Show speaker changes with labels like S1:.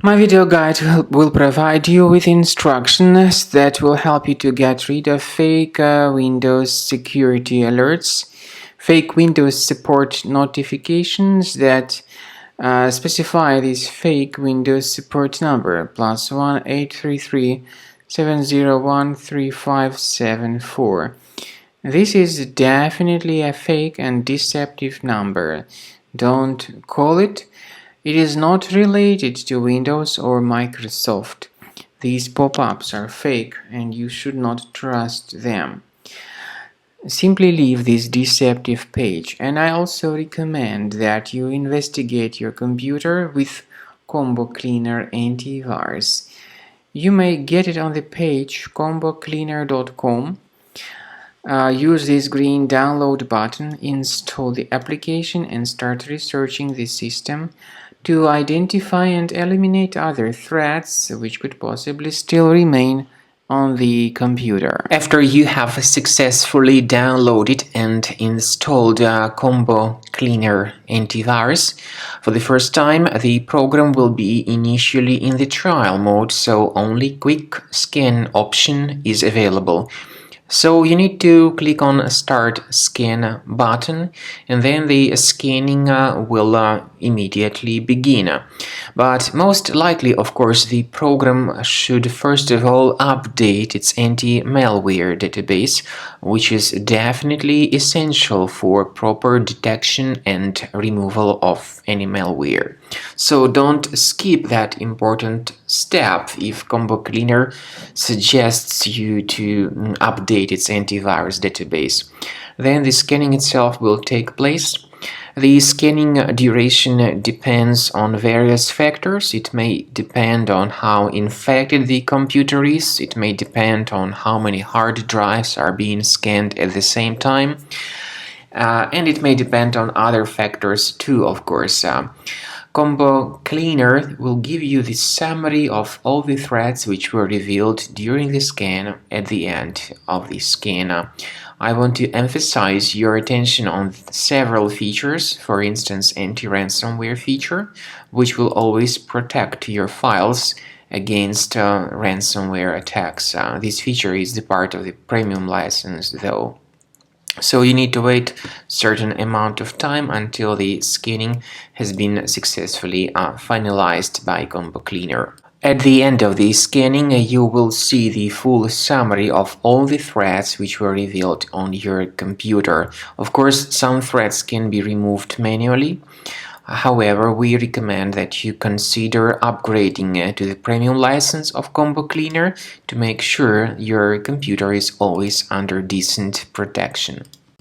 S1: My video guide will provide you with instructions that will help you to get rid of fake Windows security alerts, fake Windows support notifications that specify this fake Windows support number +1 833 701 3574. This is definitely a fake and deceptive number. Don't call it. It is not related to Windows or Microsoft. These pop-ups are fake and you should not trust them. Simply leave this deceptive page, and I also recommend that you investigate your computer with Combo Cleaner Antivirus. You may get it on the page combocleaner.com. Use this green download button, install the application and start researching the system to identify and eliminate other threats which could possibly still remain on the computer. After you have successfully downloaded and installed Combo Cleaner Antivirus, for the first time the program will be initially in the trial mode, so only quick scan option is available. So you need to click on Start Scan button, and then the scanning will immediately begin. But most likely, of course, the program should first of all update its anti-malware database, which is definitely essential for proper detection and removal of any malware. So don't skip that important step if Combo Cleaner suggests you to update its antivirus database. Then the scanning itself will take place. The scanning duration depends on various factors. It may depend on how infected the computer is. It may depend on how many hard drives are being scanned at the same time. And it may depend on other factors too, of course. Combo Cleaner will give you the summary of all the threats which were revealed during the scan at the end of the scan. I want to emphasize your attention on several features, for instance anti-ransomware feature, which will always protect your files against ransomware attacks. This feature is the part of the premium license though. So you need to wait a certain amount of time until the scanning has been successfully finalized by Combo Cleaner. At the end of the scanning, you will see the full summary of all the threats which were revealed on your computer. Of course, some threats can be removed manually. However, we recommend that you consider upgrading to the premium license of Combo Cleaner to make sure your computer is always under decent protection.